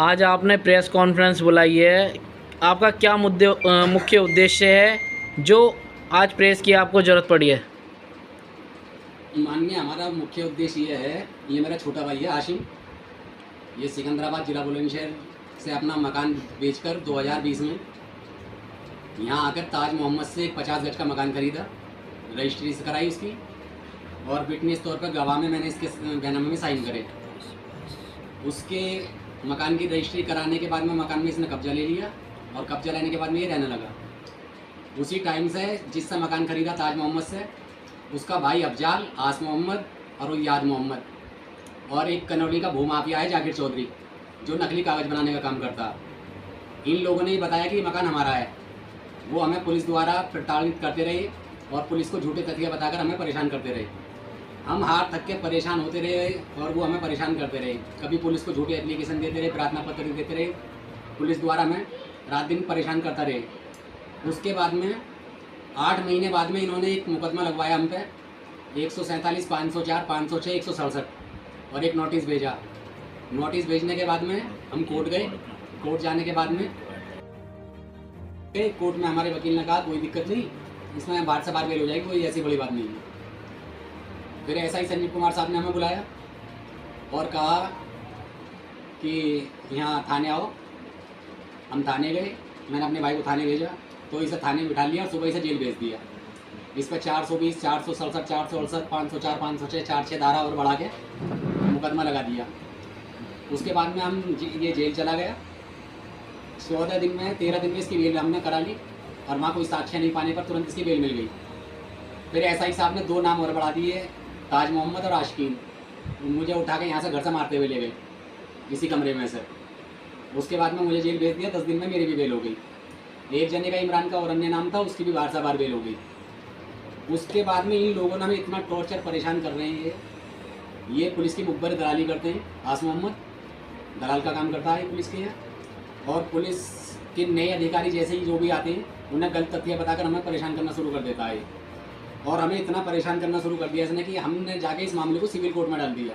आज आपने press conference बुलाई है, आपका क्या मुख्य उद्देश्य है जो आज प्रेस की आपको ज़रूरत पड़ी है? माननीय, हमारा मुख्य उद्देश्य ये है, ये मेरा छोटा भाई है आशिम। ये सिकंदराबाद जिला बुलंदशहर से अपना मकान बेचकर 2020 में यहाँ आकर ताज मोहम्मद से 50 गज का मकान खरीदा, रजिस्ट्री से कराई उसकी, और विटनेस तौर पर गवाह में मैंने इसके बैनामे में साइन करे। उसके मकान की रजिस्ट्री कराने के बाद में मकान में इसने कब्जा ले लिया, और कब्जा लेने के बाद में ये रहने लगा। उसी टाइम से जिससे मकान खरीदा ताज मोहम्मद से, उसका भाई अफजाल, आस मोहम्मद और याद मोहम्मद, और एक कनौली का भूमाफिया है जाकिर चौधरी, जो नकली कागज़ बनाने का काम करता है। इन लोगों ने ही बताया कि ये मकान हमारा है। वो हमें पुलिस द्वारा प्रताड़ित करते रहे और पुलिस को झूठे तथ्य बताकर हमें परेशान करते रहे। हम हार थक के परेशान होते रहे और वो हमें परेशान करते रहे। कभी पुलिस को झूठे एप्लीकेशन देते रहे, प्रार्थना पत्र देते रहे, पुलिस द्वारा हमें रात दिन परेशान करता रहे। उसके बाद में 8 महीने बाद में इन्होंने एक मुकदमा लगवाया हम पे, 147, 504, 506, 167, और एक नोटिस भेजा। नोटिस भेजने के बाद में हम कोर्ट गए। कोर्ट जाने के बाद में कोर्ट में हमारे वकील ने कहा कोई दिक्कत नहीं, इसमें बार से बार बेल हो जाएगी, कोई ऐसी बड़ी बात नहीं है। फिर एसआई संजीव कुमार साहब ने हमें बुलाया और कहा कि यहाँ थाने आओ। हम थाने गए, मैंने अपने भाई को थाने भेजा, तो इसे थाने में बिठा लिया और सुबह इसे जेल भेज दिया। इस पर 420, 467, 468, 504, 506, 46 धारा और बढ़ा के मुकदमा लगा दिया। उसके बाद में हम ये जेल चला गया। 14 दिन में 13 दिन में इसकी बेल हमने करा ली, और वहाँ कोई साक्ष्य नहीं पाने पर तुरंत इसकी बेल मिल गई। फिर एसआई साहब ने 2 नाम और बढ़ा दिए, ताज मोहम्मद और आशिकीन। मुझे उठा के यहाँ से घर से मारते हुए ले गए इसी कमरे में से। उसके बाद में मुझे जेल भेज दिया। 10 दिन में मेरी भी बेल हो गई। एक जने का इमरान का और अन्य नाम था, उसकी भी बार से बार बेल हो गई। उसके बाद में इन लोगों ने हमें इतना टॉर्चर परेशान कर रहे हैं। ये पुलिस की मुखबर दलाली करते हैं। आस मोहम्मद दलाल का काम करता है पुलिस के यहाँ, और पुलिस के नए अधिकारी जैसे ही जो भी आते हैं उन्हें गलत तथ्य बताकर हमें परेशान करना शुरू कर देता है। और हमें इतना परेशान करना शुरू कर दिया इसने कि हमने जाके इस मामले को सिविल कोर्ट में डाल दिया।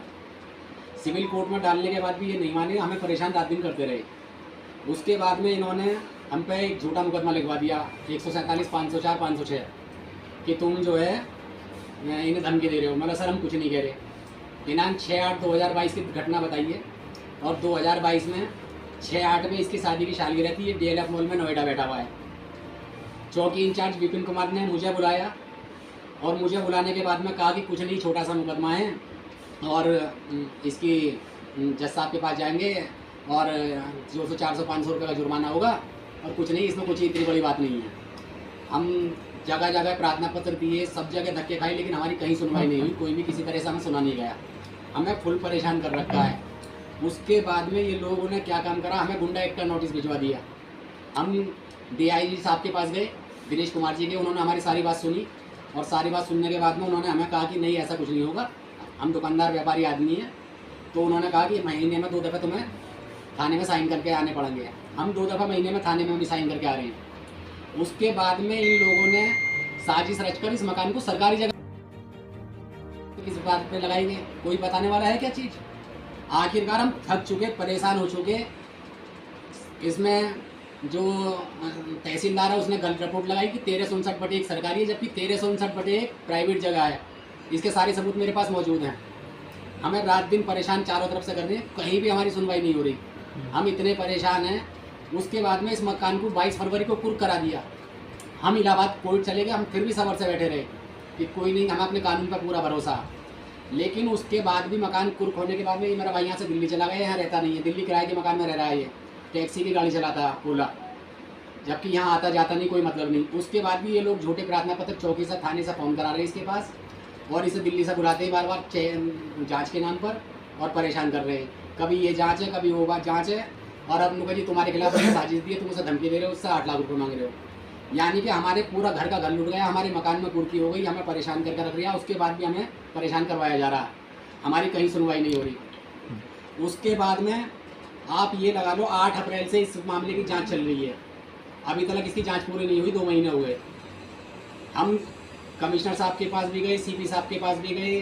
सिविल कोर्ट में डालने के बाद भी ये नहीं माने, हमें परेशान रात दिन करते रहे। उसके बाद में इन्होंने हम पे एक झूठा मुकदमा लिखवा दिया, 147, 504, 506, कि तुम जो है इन्हें धमकी दे रहे हो। मतलब सर हम कुछ नहीं कह रहे। दिनांक 6/8/2022 की घटना बताइए, और 2022 में 6/8 में इसकी शादी की सालगिरह थी। ये DLF मॉल में नोएडा बैठा हुआ है। चौकी इंचार्ज विपिन कुमार ने मुझे बुलाया, और मुझे बुलाने के बाद में कहा कि कुछ नहीं, छोटा सा मुकदमा है, और इसकी जज साहब के पास जाएंगे और 200, 400, 500 रुपये का जुर्माना होगा, और कुछ नहीं, इसमें कुछ इतनी बड़ी बात नहीं है। हम जगह जगह प्रार्थना पत्र दिए, सब जगह धक्के खाए, लेकिन हमारी कहीं सुनवाई नहीं हुई। कोई भी किसी तरह से हमें सुना नहीं गया। हमें फुल परेशान कर रखा है। उसके बाद में ये लोगों ने क्या काम करा, हमें गुंडा एक्ट का नोटिस भिजवा दिया। हम DIG साहब के पास गए, दिनेश कुमार जी के। उन्होंने हमारी सारी बात सुनी, और सारी बात सुनने के बाद में उन्होंने हमें कहा कि नहीं, ऐसा कुछ नहीं होगा, हम दुकानदार व्यापारी आदमी हैं। तो उन्होंने कहा कि महीने में 2 दफ़े तुम्हें थाने में साइन करके आने पड़ेंगे। हम 2 दफ़ा महीने में थाने में भी साइन करके आ रहे हैं। उसके बाद में इन लोगों ने साजिश रचकर इस मकान को सरकारी जगह किस बात पे लगाई गई, कोई बताने वाला है क्या चीज़? आखिरकार हम थक चुके, परेशान हो चुके। इसमें जो तहसीलदार है उसने गलत रिपोर्ट लगाई कि 1359/1 सरकारी है, जबकि 1359/1 प्राइवेट जगह है। इसके सारे सबूत मेरे पास मौजूद हैं। हमें रात दिन परेशान चारों तरफ से कर रहे हैं, कहीं भी हमारी सुनवाई नहीं हो रही। हम इतने परेशान हैं। उसके बाद में इस मकान को 22 फरवरी को कुर्क करा दिया। हम इलाहाबाद कोर्ट चले गए, हम फिर भी सबर से बैठे रहे कि कोई नहीं, हमें अपने कानून पर पूरा भरोसा। लेकिन उसके बाद भी मकान कुर्क होने के बाद में मेरा भाई यहाँ से दिल्ली चला गया, यहाँ रहता नहीं है। दिल्ली किराए के मकान में रह रहा है। ये टैक्सी की गाड़ी चलाता है, ओला, जबकि यहाँ आता जाता नहीं, कोई मतलब नहीं। उसके बाद भी ये लोग झूठे प्रार्थना पत्र चौकी से, थाने से फ़ोन करा रहे हैं इसके पास, और इसे दिल्ली से बुलाते हैं बार बार जांच के नाम पर, और परेशान कर रहे हैं। कभी ये जांच है, कभी वो बात जांच है, और अब उनको जी तुम्हारे खिलाफ साजिश दी है, तुम उसे धमकी दे रहे हो, उससे 8 लाख रुपये मांग रहे हो। यानी कि हमारे पूरा घर का घर लुट गया, हमारे मकान में कुर्की हो गई, हमें परेशान करके रख दिया। उसके बाद भी हमें परेशान करवाया जा रहा है, हमारी कहीं सुनवाई नहीं हो रही। उसके बाद में आप ये लगा लो, 8 अप्रैल से इस मामले की जांच चल रही है। अभी तक इसकी जांच पूरी नहीं हुई, 2 महीने हुए। हम कमिश्नर साहब के पास भी गए, CP साहब के पास भी गए,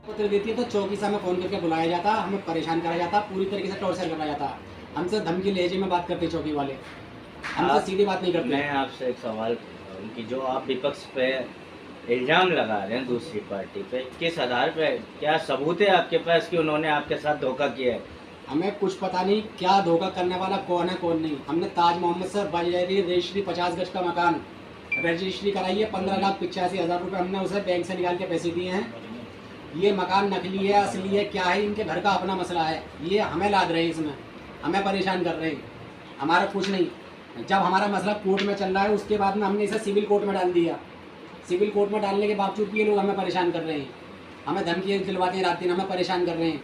पत्र देती है तो चौकी से हमें फ़ोन करके बुलाया जाता, हमें परेशान कराया जाता, पूरी तरीके से टॉर्चर कराया जाता। हमसे धमकी लहजे में बात करते चौकी वाले, हमसे सीधी बात नहीं करते। मैं आपसे एक सवाल पूछता हूँ कि जो आप विपक्ष पे इल्ज़ाम लगा रहे हैं दूसरी पार्टी पे, किस आधार पे, क्या सबूत है आपके पास कि उन्होंने आपके साथ धोखा किया है? हमें कुछ पता नहीं क्या धोखा करने वाला कौन है कौन नहीं। हमने ताज मोहम्मद से बाजारी रजिस्ट्री 50 गज का मकान रजिस्ट्री कराई है, 15,85,000 रुपये हमने उसे बैंक से निकाल के पैसे दिए हैं। ये मकान नकली है असली है क्या है, इनके घर का अपना मसला है। ये हमें लाद रहे हैं, इसमें हमें परेशान कर रहे हैं, हमारा कुछ नहीं। जब हमारा मसला कोर्ट में चल रहा है उसके बाद में हमने इसे सिविल कोर्ट में डाल दिया। सिविल कोर्ट में डालने के बावजूद भी ये लोग हमें परेशान कर रहे हैं, हमें धमकी दिलवाते हैं, रात दिन हमें परेशान कर रहे हैं।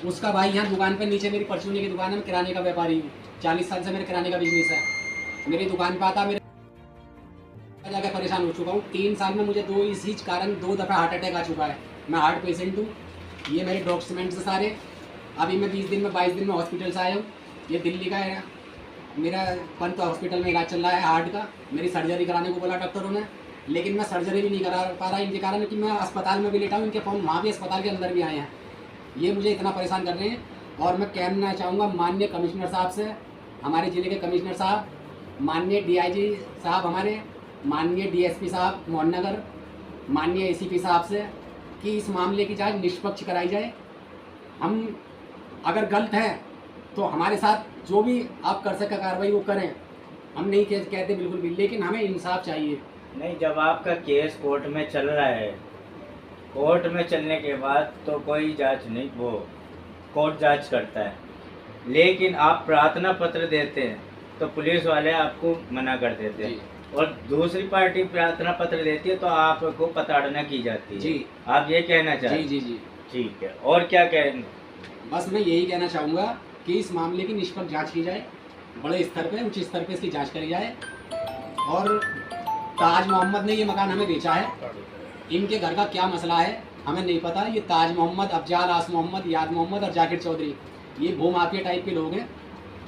उसका भाई यहाँ दुकान पे नीचे मेरी परचूनी की दुकान है, मैं किराने का व्यापारी हूँ, 40 साल से मेरे किराने का बिजनेस है। मेरी दुकान पे आता मेरे जाकर परेशान हो चुका हूँ। 3 साल में मुझे इसी कारण 2 दफ़ा हार्ट अटैक आ चुका है। मैं हार्ट पेशेंट हूँ। ये मेरे डॉक्यूमेंट्स से सारे, अभी मैं 20 दिन में 22 दिन में हॉस्पिटल से आया हूँ। ये दिल्ली का है, मेरा पंत हॉस्पिटल में इलाज चल रहा है हार्ट का। मेरी सर्जरी कराने को बोला डॉक्टरों ने, लेकिन मैं सर्जरी भी नहीं करा पा रहा इनके कारण कि मैं अस्पताल में भी लेटा हूँ। इनके फ़ोन वहाँ भी अस्पताल के अंदर भी आए हैं। ये मुझे इतना परेशान कर रहे हैं। और मैं कहना चाहूँगा माननीय कमिश्नर साहब से, हमारे ज़िले के कमिश्नर साहब, माननीय DIG साहब हमारे, माननीय DSP साहब मोहननगर, माननीय ACP साहब से कि इस मामले की जांच निष्पक्ष कराई जाए। हम अगर गलत हैं तो हमारे साथ जो भी आप कर सके कार्रवाई वो करें, हम नहीं कहते बिल्कुल भी, लेकिन हमें इंसाफ चाहिए। नहीं, जब आपका केस कोर्ट में चल रहा है, कोर्ट में चलने के बाद तो कोई जांच नहीं, वो कोर्ट जांच करता है, लेकिन आप प्रार्थना पत्र देते हैं तो पुलिस वाले आपको मना कर देते हैं, और दूसरी पार्टी प्रार्थना पत्र देती है तो आपको प्रताड़ना की जाती है। जी, आप ये कहना चाहते हैं? जी जी जी, ठीक है, और क्या कहेंगे? बस मैं यही कहना चाहूँगा कि इस मामले की निष्पक्ष जांच की जाए, बड़े स्तर पे, उच्च स्तर पे इसकी जांच करी जाए। और ताज मोहम्मद ने ये मकान हमें बेचा है, इनके घर का क्या मसला है हमें नहीं पता। ये ताज मोहम्मद, अफजाल, आस मोहम्मद, याद मोहम्मद और जाकिर चौधरी, ये भूमाफिया टाइप के लोग हैं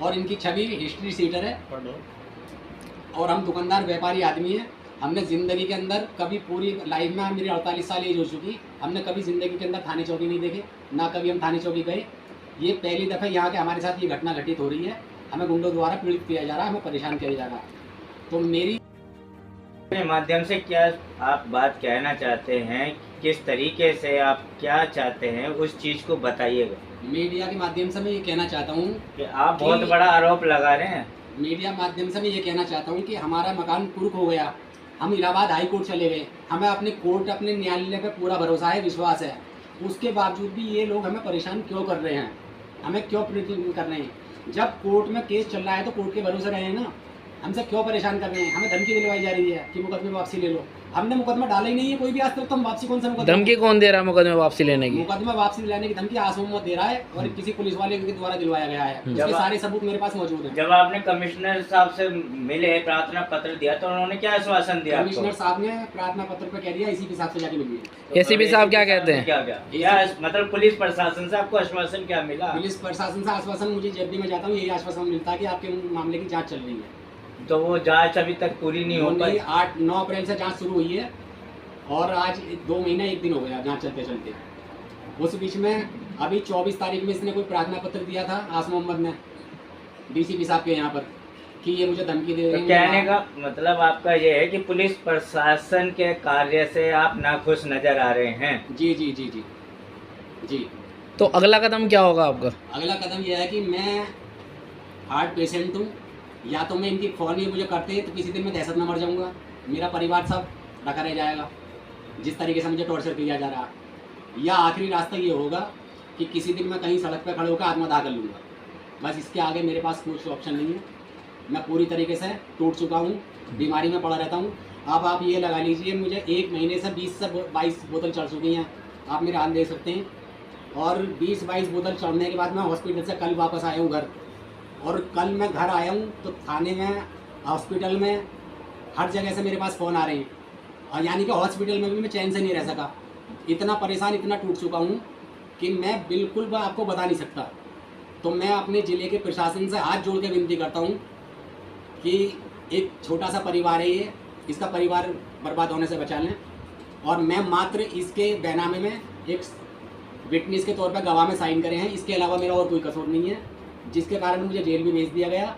और इनकी छवि हिस्ट्री सीटर है। और हम दुकानदार व्यापारी आदमी हैं। हमने ज़िंदगी के अंदर कभी पूरी लाइफ में, मेरी 48 साल एज हो चुकी, हमने कभी ज़िंदगी के अंदर थाने चौकी नहीं देखे, ना कभी हम थाने चौकी गए। ये पहली दफ़ा यहाँ के हमारे साथ ये घटना घटित हो रही है। हमें गुंडों द्वारा पीड़ित किया जा रहा है, हमें परेशान किया जा रहा है। तो मेरी के माध्यम से क्या आप बात कहना चाहते हैं, किस तरीके से आप क्या चाहते हैं उस चीज़ को बताइएगा। मीडिया के माध्यम से मैं ये कहना चाहता हूँ कि आप बहुत बड़ा आरोप लगा रहे हैं। मीडिया माध्यम से मैं ये कहना चाहता हूँ कि हमारा मकान कुर्क हो गया, हम इलाहाबाद हाई कोर्ट चले गए, हमें अपने कोर्ट, अपने न्यायालय पे पूरा भरोसा है, विश्वास है, उसके बावजूद भी ये लोग हमें परेशान क्यों कर रहे हैं, हमें क्यों परेशान कर रहे हैं। जब कोर्ट में केस चल रहा है तो कोर्ट के भरोसे रहे हैं ना, हमसे क्यों परेशान कर रहे हैं। हमें धमकी दिलवाई जा रही है कि मुकदमे वापसी ले लो। हमने मुकदमा डाला ही नहीं है कोई भी आज तक, तो हम वापसी कौन सा मुकदमा, धमकी कौन दे रहा है मुकदमे वापसी लेने की? मुकदमा वापसी दिलाने की धमकी आस मोहम्मद दे रहा है और किसी पुलिस वाले के द्वारा दिलवाया गया है। उसके सारे सबूत मेरे पास मौजूद हैं। जब आपने कमिश्नर साहब से मिले, प्रार्थना पत्र दिया, तो उन्होंने क्या आश्वासन दिया? कमिश्नर साहब ने प्रार्थना पत्र पर कह दिया इसी के हिसाब से जाके मिलिए। ACP साहब क्या कहते हैं? क्या मतलब पुलिस प्रशासन से आपको आश्वासन क्या मिला? पुलिस प्रशासन से आश्वासन, मुझे जब भी मैं जाता हूँ यही आश्वासन मिलता है कि आपके मामले की जांच चल रही है। तो वो जांच अभी तक पूरी नहीं हो पाई। 9 अप्रैल से जांच शुरू हुई है और आज 2 महीना 1 दिन हो गया जांच चलते चलते। उस बीच में अभी 24 तारीख में इसने कोई प्रार्थना पत्र दिया था आस मोहम्मद ने DCP साहब के यहाँ पर कि ये मुझे धमकी दे रहे हैं। कहने का मतलब आपका ये है कि पुलिस प्रशासन के कार्य से आप नाखुश नजर आ रहे हैं? जी जी जी जी जी। तो अगला कदम क्या होगा आपका? अगला कदम यह है कि मैं हार्ट पेशेंट हूँ, या तो मैं इनकी फ़ोन ही मुझे करते हैं तो किसी दिन मैं दहशत में मर जाऊँगा, मेरा परिवार सब रखा रह जाएगा जिस तरीके से मुझे टॉर्चर किया जा रहा है, या आखिरी रास्ता ये होगा कि किसी दिन मैं कहीं सड़क पर खड़े होकर आत्मदाह कर लूँगा। बस इसके आगे मेरे पास कुछ ऑप्शन नहीं है। मैं पूरी तरीके से टूट चुका हूँ, बीमारी में पड़ा रहता हूँ। अब आप ये लगा लीजिए मुझे 1 महीने से 20 से 22 बोतल चढ़ चुकी हैं, आप मेरे हाल देख सकते हैं। और 20-22 बोतल चढ़ने के बाद मैं हॉस्पिटल से कल वापस आया हूँ घर, और कल मैं घर आया हूँ तो थाने में, हॉस्पिटल में, हर जगह से मेरे पास फ़ोन आ रहे हैं, और यानी कि हॉस्पिटल में भी मैं चैन से नहीं रह सका। इतना परेशान, इतना टूट चुका हूँ कि मैं बिल्कुल आपको बता नहीं सकता। तो मैं अपने ज़िले के प्रशासन से हाथ जोड़ के विनती करता हूँ कि एक छोटा सा परिवार है ये, इसका परिवार बर्बाद होने से बचा लें, और मैं मात्र इसके बैनामे में एक विटनेस के तौर पर गवाह में साइन करे हैं, इसके अलावा मेरा और कोई कसूर नहीं है, जिसके कारण मुझे जेल भी भेज दिया गया,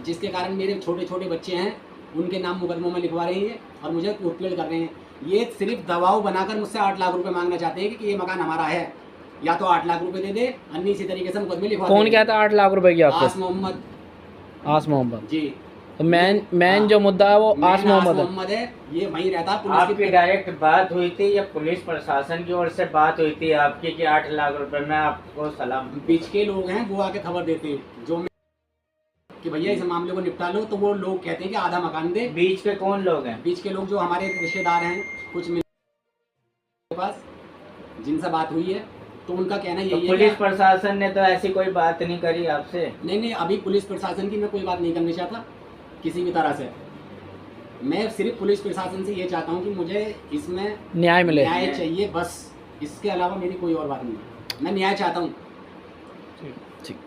जिसके कारण मेरे छोटे छोटे बच्चे हैं उनके नाम मुकदमों में लिखवा रहे हैं और मुझे उत्पीड़ित कर रहे हैं। ये सिर्फ दबाव बनाकर मुझसे 8 लाख रुपए मांगना चाहते हैं कि ये मकान हमारा है, या तो 8 लाख रुपए दे दे, अन्य इसी तरीके से मुकदमे लिखवा कौन दे। कहता है 8 लाख रुपए की आस आपको? मोहम्मद आस मोहम्मद। जी, तो मैन हाँ। जो मुद्दा है वो मैं आस मोहम्मद है। मोहम्मद है, ये वहीं रहता है। पुलिस आपकी की डायरेक्ट बात हुई थी या पुलिस प्रशासन की ओर से बात हुई थी आपकी कि 8 लाख रुपए में आपको सलाम? बीच के लोग हैं वो आके खबर देते हैं जो कि भैया इस मामले को निपटा लो, तो वो लोग कहते हैं कि आधा मकान दे। बीच के कौन लोग हैं? बीच के लोग जो हमारे रिश्तेदार हैं कुछ मेरे पास, जिनसे बात हुई है, तो उनका कहना तो यही है पुलिस कि प्रशासन ने तो ऐसी कोई बात नहीं करी आपसे? नहीं, अभी पुलिस प्रशासन की मैं कोई बात नहीं करना चाहता किसी भी तरह से। मैं सिर्फ पुलिस प्रशासन से ये चाहता हूँ कि मुझे इसमें न्याय मिले। न्याय चाहिए, बस। इसके अलावा मेरी कोई और बात नहीं है। मैं न्याय चाहता हूँ। ठीक।